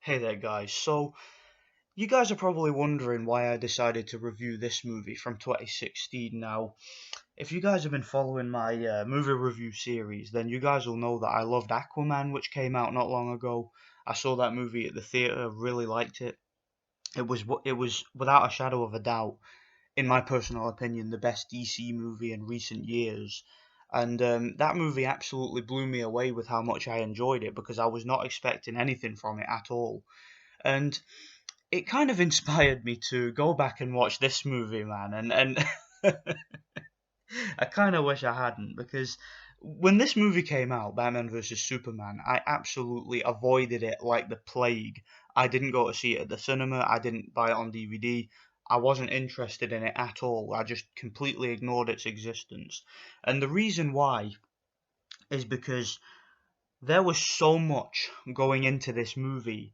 Hey there, guys. So, you guys are probably wondering why I decided to review this movie from 2016. Now, if you guys have been following my movie review series, then you guys will know that I loved Aquaman, which came out not long ago. I saw that movie at the theater, really liked it. It was without a shadow of a doubt, in my personal opinion, the best DC movie in recent years. And that movie absolutely blew me away with how much I enjoyed it because I was not expecting anything from it at all. And it kind of inspired me to go back and watch this movie, man. And I kind of wish I hadn't because when this movie came out, Batman vs Superman, I absolutely avoided it like the plague. I didn't go to see it at the cinema. I didn't buy it on DVD. I wasn't interested in it at all. I just completely ignored its existence. And the reason why is because there was so much going into this movie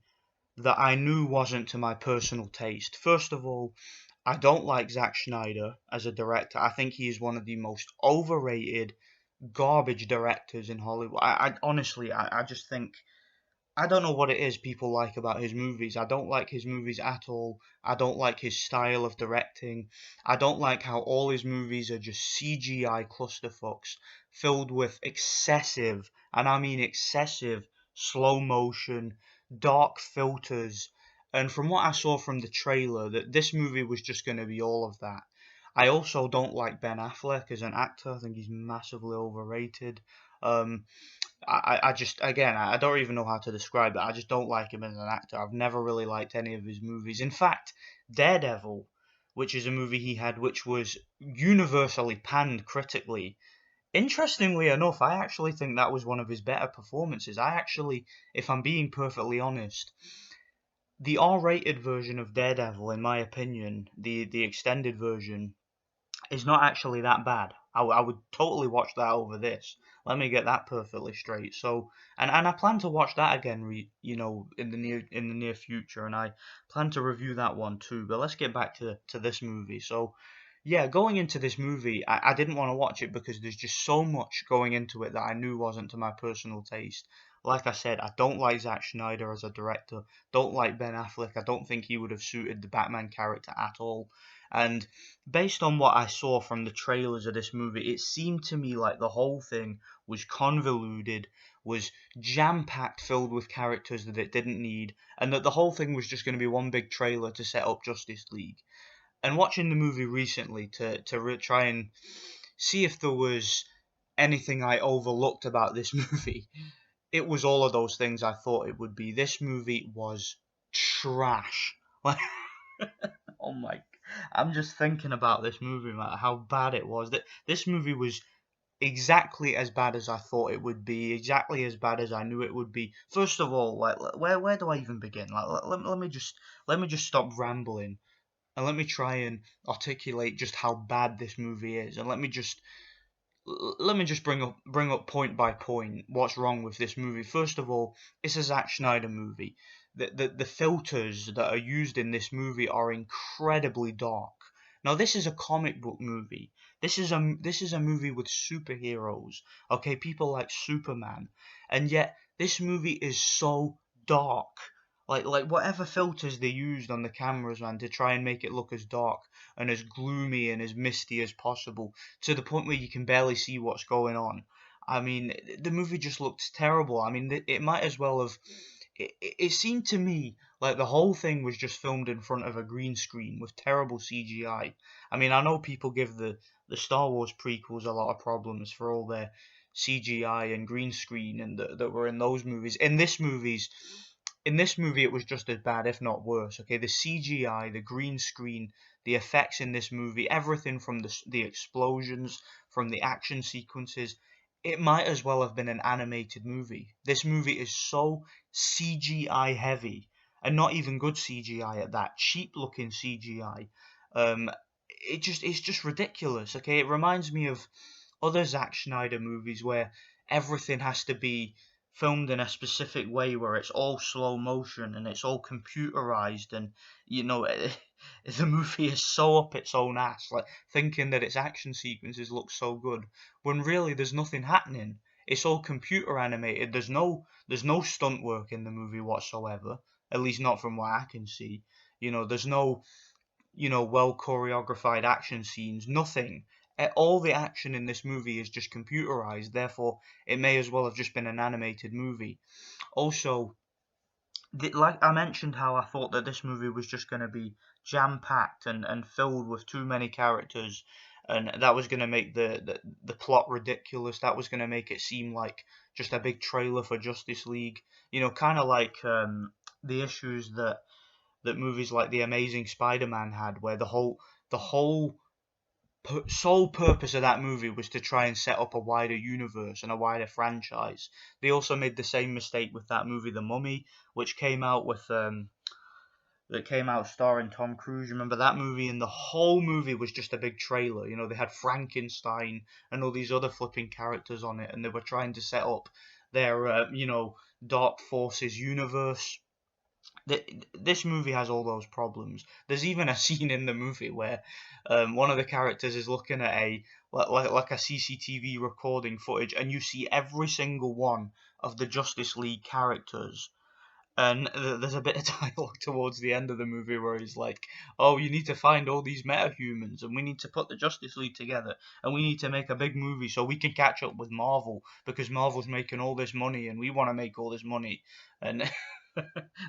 that I knew wasn't to my personal taste. First of all, I don't like Zack Snyder as a director. I think he is one of the most overrated garbage directors in Hollywood. I honestly, I just think I don't know what it is people like about his movies. I don't like his movies at all. I don't like his style of directing. I don't like how all his movies are just CGI clusterfucks filled with excessive, and I mean excessive, slow motion, dark filters. And from what I saw from the trailer, that this movie was just going to be all of that. I also don't like Ben Affleck as an actor. I think he's massively overrated. Um, I just again I don't even know how to describe it. I just don't like him as an actor. I've never really liked any of his movies. In fact, Daredevil, which is a movie he had which was universally panned critically. Interestingly enough, I actually think that was one of his better performances. I actually, if I'm being perfectly honest, the R-rated version of Daredevil, in my opinion, the extended version, is not actually that bad. I would totally watch that over this. Let me get that perfectly straight. So, and I plan to watch that again, in the near future, and I plan to review that one too. But let's get back to this movie. So, yeah, going into this movie, I didn't want to watch it because there's just so much going into it that I knew wasn't to my personal taste. Like I said, I don't like Zack Snyder as a director. Don't like Ben Affleck. I don't think he would have suited the Batman character at all. And based on what I saw from the trailers of this movie, it seemed to me like the whole thing was convoluted, was jam packed, filled with characters that it didn't need, and that the whole thing was just going to be one big trailer to set up Justice League. And watching the movie recently to try and see if there was anything I overlooked about this movie, it was all of those things I thought it would be. This movie was trash. Like, oh my! I'm just thinking about this movie, man. How bad it was. That this movie was exactly as bad as I thought it would be. Exactly as bad as I knew it would be. First of all, like, where do I even begin? Like, let me just stop rambling and let me try and articulate just how bad this movie is, and let me just bring up point by point what's wrong with this movie. First of all, it's a Zack Snyder movie. The filters that are used in this movie are incredibly dark. Now this is a comic book movie. This is a movie with superheroes. Okay, people like Superman, and yet this movie is so dark. Like whatever filters they used on the cameras, man, to try and make it look as dark and as gloomy and as misty as possible to the point where you can barely see what's going on. I mean, the movie just looks terrible. I mean, it might as well have. It seemed to me like the whole thing was just filmed in front of a green screen with terrible CGI. I mean, I know people give the Star Wars prequels a lot of problems for all their CGI and green screen and that were in those movies. In this movie, it was just as bad, if not worse. Okay, the CGI, the green screen, the effects in this movie, everything from the explosions, from the action sequences, it might as well have been an animated movie. This movie is so CGI heavy, and not even good CGI at that, cheap looking CGI. Um, it's just ridiculous. Okay, it reminds me of other Zack Snyder movies where everything has to be filmed in a specific way where it's all slow motion and it's all computerized and the movie is so up its own ass, like thinking that its action sequences look so good when really there's nothing happening. It's all computer animated. There's no stunt work in the movie whatsoever. At least not from what I can see. There's no well choreographed action scenes. Nothing. All the action in this movie is just computerized. Therefore, it may as well have just been an animated movie. Also, like I mentioned, how I thought that this movie was just going to be jam packed and filled with too many characters, and that was going to make the plot ridiculous. That was going to make it seem like just a big trailer for Justice League. Kind of like the issues that movies like The Amazing Spider-Man had, where the whole sole purpose of that movie was to try and set up a wider universe and a wider franchise. They also made the same mistake with that movie, The Mummy, which came out starring Tom Cruise. Remember that movie? And the whole movie was just a big trailer. They had Frankenstein and all these other flipping characters on it, and they were trying to set up their Dark Forces universe. This movie has all those problems. There's even a scene in the movie where one of the characters is looking at like a CCTV recording footage, and you see every single one of the Justice League characters. And there's a bit of dialogue towards the end of the movie where he's like, "Oh, you need to find all these metahumans, and we need to put the Justice League together, and we need to make a big movie so we can catch up with Marvel because Marvel's making all this money, and we want to make all this money." And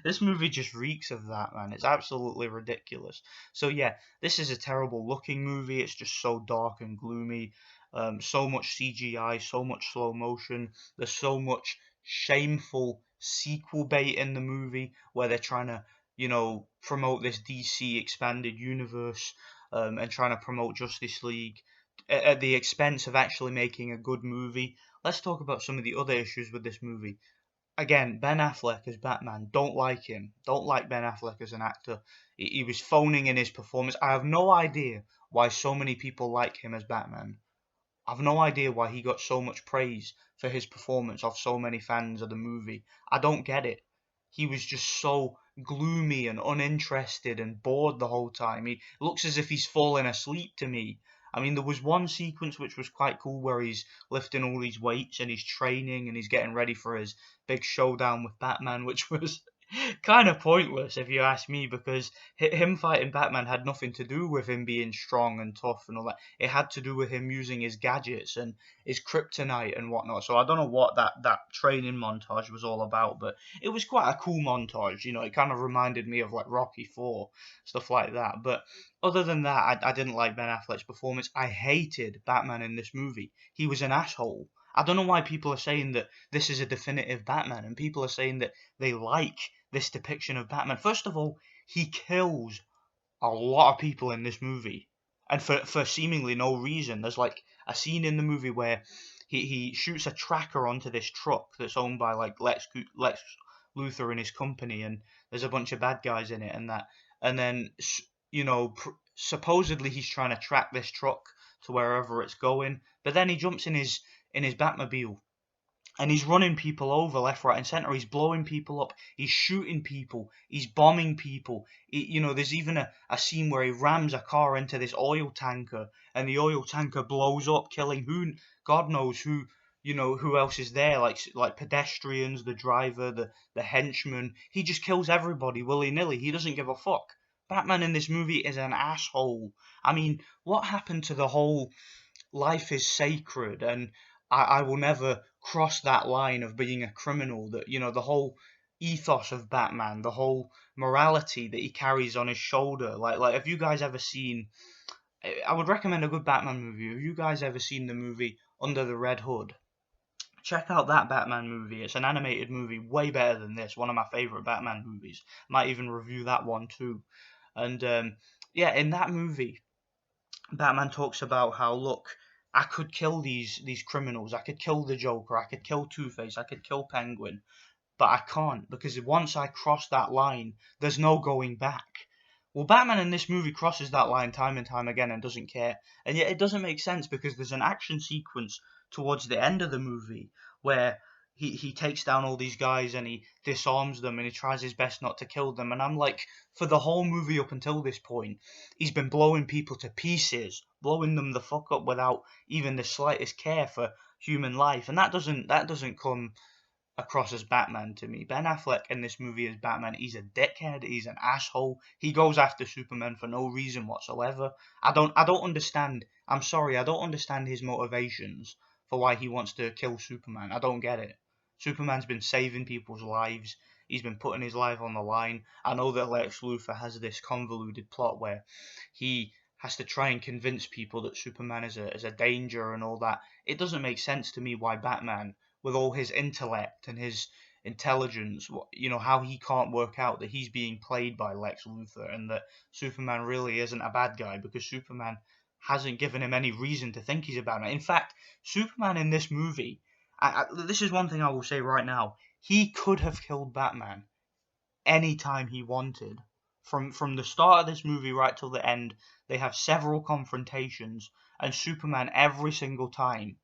this movie just reeks of that, man. It's absolutely ridiculous. So yeah, this is a terrible looking movie. It's just so dark and gloomy. So much CGI, so much slow motion. There's so much shameful sequel bait in the movie where they're trying to, promote this DC expanded universe, and trying to promote Justice League at the expense of actually making a good movie. Let's talk about some of the other issues with this movie. Again, Ben Affleck as Batman. Don't like him. Don't like Ben Affleck as an actor. He was phoning in his performance. I have no idea why so many people like him as Batman. I've no idea why he got so much praise for his performance of so many fans of the movie. I don't get it. He was just so gloomy and uninterested and bored the whole time. He looks as if he's falling asleep to me. I mean, there was one sequence which was quite cool where he's lifting all these weights and he's training and he's getting ready for his big showdown with Batman, which was kind of pointless if you ask me, because him fighting Batman had nothing to do with him being strong and tough and all that. It had to do with him using his gadgets and his kryptonite and whatnot. So I don't know what that training montage was all about, but it was quite a cool montage. It kind of reminded me of like Rocky 4, stuff like that. But other than that, I didn't like Ben Affleck's performance. I hated Batman in this movie. He was an asshole. I don't know why people are saying that this is a definitive Batman, and people are saying that they like this depiction of Batman. First of all, he kills a lot of people in this movie, and for seemingly no reason. There's like a scene in the movie where he shoots a tracker onto this truck that's owned by like Lex Luthor and his company, and there's a bunch of bad guys in it and that, and then supposedly he's trying to track this truck to wherever it's going, but then he jumps in his Batmobile and he's running people over left, right, and center. He's blowing people up. He's shooting people. He's bombing people. There's even a scene where he rams a car into this oil tanker, and the oil tanker blows up, killing God knows who else is there, like pedestrians, the driver, the henchman. He just kills everybody willy nilly. He doesn't give a fuck. Batman in this movie is an asshole. I mean, what happened to the whole life is sacred and I will never cross that line of being a criminal, that the whole ethos of Batman, the whole morality that he carries on his shoulder. Like have you guys ever seen, I would recommend a good Batman movie. Have you guys ever seen the movie Under the Red Hood? Check out that Batman movie. It's an animated movie, way better than this. One of my favorite Batman movies. Might even review that one too. And yeah, in that movie, Batman talks about how, look, I could kill these criminals. I could kill the Joker. I could kill Two-Face. I could kill Penguin, but I can't, because once I cross that line, there's no going back. Well, Batman in this movie crosses that line time and time again and doesn't care. And yet it doesn't make sense, because there's an action sequence towards the end of the movie where he takes down all these guys and he disarms them and he tries his best not to kill them. And I'm like, for the whole movie up until this point, he's been blowing people to pieces, blowing them the fuck up without even the slightest care for human life, and that doesn't come across as Batman to me. Ben Affleck in this movie as Batman, he's a dickhead, he's an asshole. He goes after Superman for no reason whatsoever. I don't understand. I'm sorry, I don't understand his motivations for why he wants to kill Superman. I don't get it. Superman's been saving people's lives. He's been putting his life on the line. I know that Lex Luthor has this convoluted plot where he has to try and convince people that Superman is a danger and all that. It doesn't make sense to me why Batman, with all his intellect and his intelligence, how he can't work out that he's being played by Lex Luthor and that Superman really isn't a bad guy, because Superman hasn't given him any reason to think he's a bad man. In fact, Superman in this movie, this is one thing I will say right now, he could have killed Batman anytime he wanted. From the start of this movie right till the end, they have several confrontations, and Superman every single time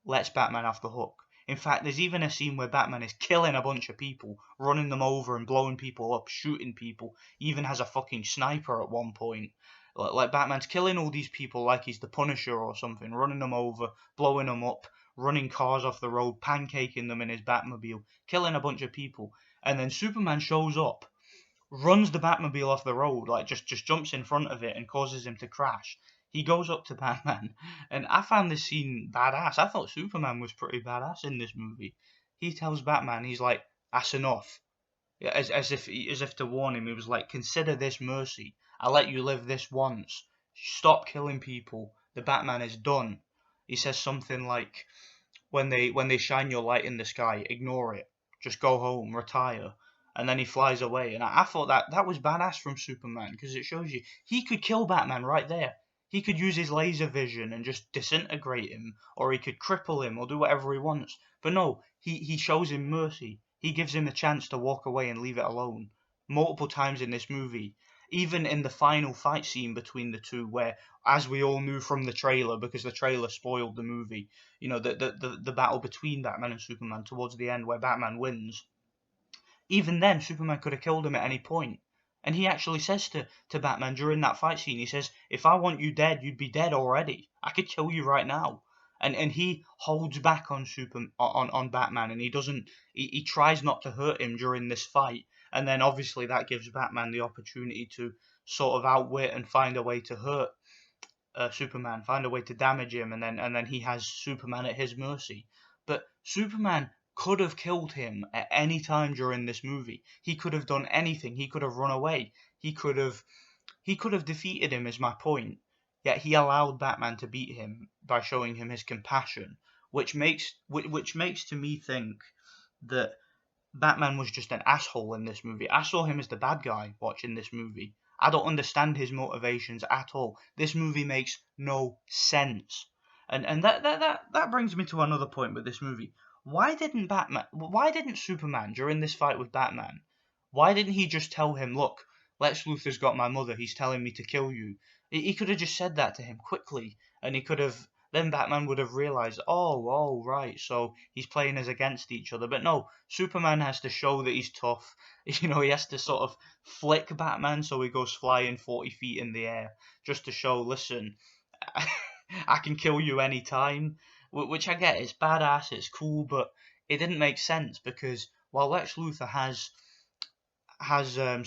lets Batman off the hook. In fact, there's even a scene where Batman is killing a bunch of people, running them over and blowing people up, shooting people. He even has a fucking sniper at one point. Like Batman's killing all these people like he's the Punisher or something, running them over, blowing them up, running cars off the road, pancaking them in his Batmobile, killing a bunch of people. And then Superman shows up, runs the Batmobile off the road, like just jumps in front of it and causes him to crash. He goes up to Batman, and I found this scene badass. I thought Superman was pretty badass in this movie. He tells Batman, he's like, "That's enough," yeah, as if to warn him. He was like, "Consider this mercy. I let you live this once. Stop killing people. The Batman is done." He says something like, when they shine your light in the sky, ignore it. Just go home, retire. And then he flies away. And I thought that was badass from Superman, because it shows you he could kill Batman right there. He could use his laser vision and just disintegrate him, or he could cripple him, or do whatever he wants. But no, he shows him mercy. He gives him the chance to walk away and leave it alone. Multiple times in this movie. Even in the final fight scene between the two, where, as we all knew from the trailer, because the trailer spoiled the movie, the battle between Batman and Superman towards the end, where Batman wins. Even then, Superman could have killed him at any point. And he actually says to Batman during that fight scene, he says, "If I want you dead, you'd be dead already. I could kill you right now." And he holds back on Batman, and he tries not to hurt him during this fight. And then obviously that gives Batman the opportunity to sort of outwit and find a way to hurt Superman, find a way to damage him, and then he has Superman at his mercy. But Superman could have killed him at any time during this movie. He could have done anything. He could have run away. He could have defeated him, is my point. Yet he allowed Batman to beat him by showing him his compassion, which makes to me think that Batman was just an asshole in this movie. I saw him as the bad guy watching this movie. I don't understand his motivations at all. This movie makes no sense. And that brings me to another point with this movie. Why didn't Superman, during this fight with Batman, why didn't he just tell him, "Look, Lex Luthor's got my mother, he's telling me to kill you"? He could have just said that to him quickly, and then Batman would have realized, oh, right, so he's playing us against each other. But no, Superman has to show that he's tough. He has to sort of flick Batman so he goes flying 40 feet in the air, just to show, listen, I can kill you anytime. Which I get, it's badass, it's cool, but it didn't make sense, because while Lex Luthor has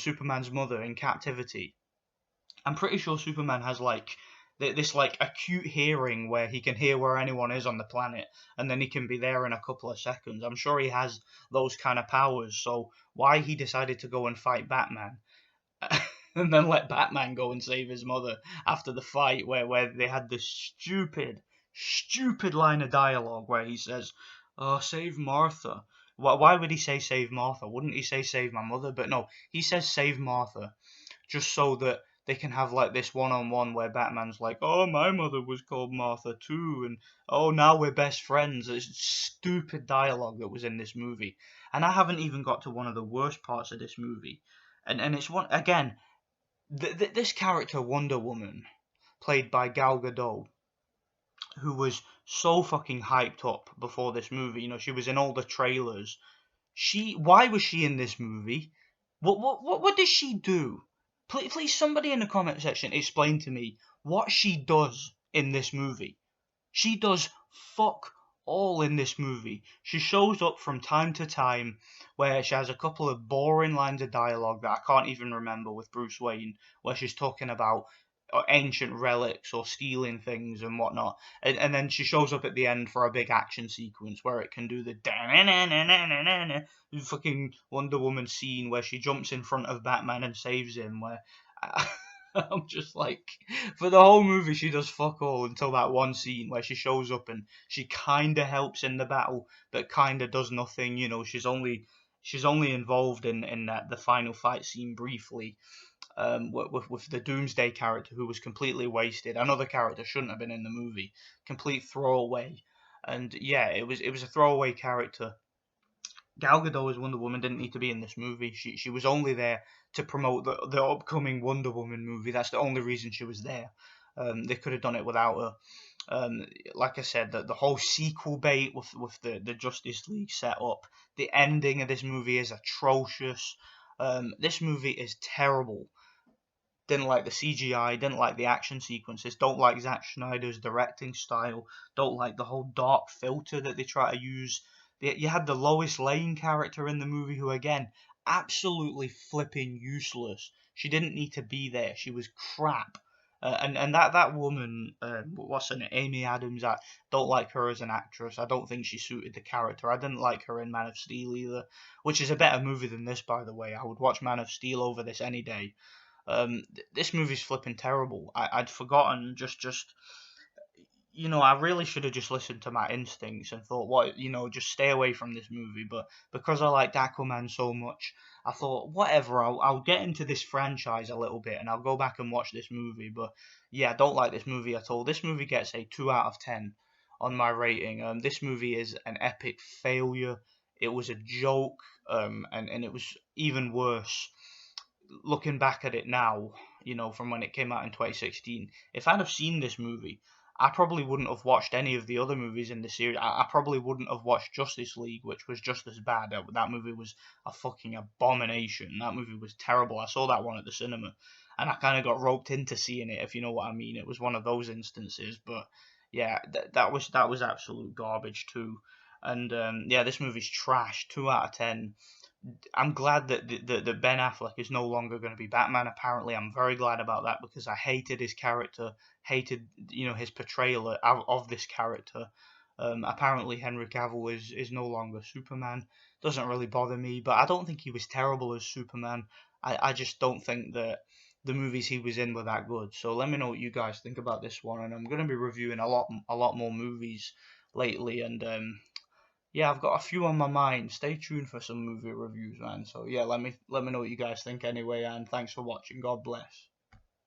Superman's mother in captivity, I'm pretty sure Superman has this acute hearing where he can hear where anyone is on the planet, and then he can be there in a couple of seconds. I'm sure he has those kind of powers. So why he decided to go and fight Batman and then let Batman go and save his mother after the fight, where they had this stupid line of dialogue where he says, "Oh, save Martha." Why would he say save Martha? Wouldn't he say save my mother? But no, he says save Martha, just so that they can have this one-on-one where Batman's like, "Oh, my mother was called Martha too, and oh, now we're best friends." It's stupid dialogue that was in this movie. And I haven't even got to one of the worst parts of this movie. And it's one, again, this character, Wonder Woman, played by Gal Gadot, who was so fucking hyped up before this movie. She was in all the trailers. Why was she in this movie? What does she do? Please, somebody in the comment section explain to me what she does in this movie. She does fuck all in this movie. She shows up from time to time where she has a couple of boring lines of dialogue that I can't even remember with Bruce Wayne, where she's talking about ancient relics or stealing things and whatnot. And then she shows up at the end for a big action sequence where it can do the fucking Wonder Woman scene where she jumps in front of Batman and saves him, where I'm just like, for the whole movie, she does fuck all until that one scene where she shows up and she kind of helps in the battle, but kind of does nothing. You know, she's only involved in that the final fight scene briefly, with the Doomsday character who was completely wasted. Another character shouldn't have been in the movie, complete throwaway. And yeah, it was a throwaway character. Gal Gadot as Wonder Woman didn't need to be in this movie. She was only there to promote the upcoming Wonder Woman movie. That's the only reason she was there. They could have done it without her. Like I said, the whole sequel bait with the Justice League set up. The ending of this movie is atrocious. This movie is terrible. Didn't like the CGI, didn't like the action sequences, don't like Zack Snyder's directing style, don't like the whole dark filter that they try to use. You had the Lois Lane character in the movie who, again, absolutely flipping useless. She didn't need to be there. She was crap. And that woman, what's her name, Amy Adams, I don't like her as an actress. I don't think she suited the character. I didn't like her in Man of Steel either, which is a better movie than this, by the way. I would watch Man of Steel over this any day. This movie's flipping terrible. I'd forgotten just I really should have just listened to my instincts and thought, just stay away from this movie. But because I liked Aquaman so much, I thought, whatever, I'll get into this franchise a little bit and I'll go back and watch this movie. But yeah, I don't like this movie at all. This movie gets a 2 out of 10 on my rating. This movie is an epic failure. It was a joke, and it was even worse looking back at it now, from when it came out in 2016, if I'd have seen this movie, I probably wouldn't have watched any of the other movies in the series. I probably wouldn't have watched Justice League, which was just as bad. That movie was a fucking abomination. That movie was terrible. I saw that one at the cinema, and I kind of got roped into seeing it, if you know what I mean. It was one of those instances, but yeah, that was absolute garbage too. And yeah, this movie's trash. 2 out of 10. I'm glad that Ben Affleck is no longer going to be Batman. Apparently, I'm very glad about that because I hated his character, hated his portrayal of this character. Apparently, Henry Cavill is no longer Superman. Doesn't really bother me, but I don't think he was terrible as Superman. I just don't think that the movies he was in were that good. So let me know what you guys think about this one, and I'm going to be reviewing a lot more movies lately, and yeah, I've got a few on my mind. Stay tuned for some movie reviews, man. So yeah, let me know what you guys think anyway, and thanks for watching. God bless.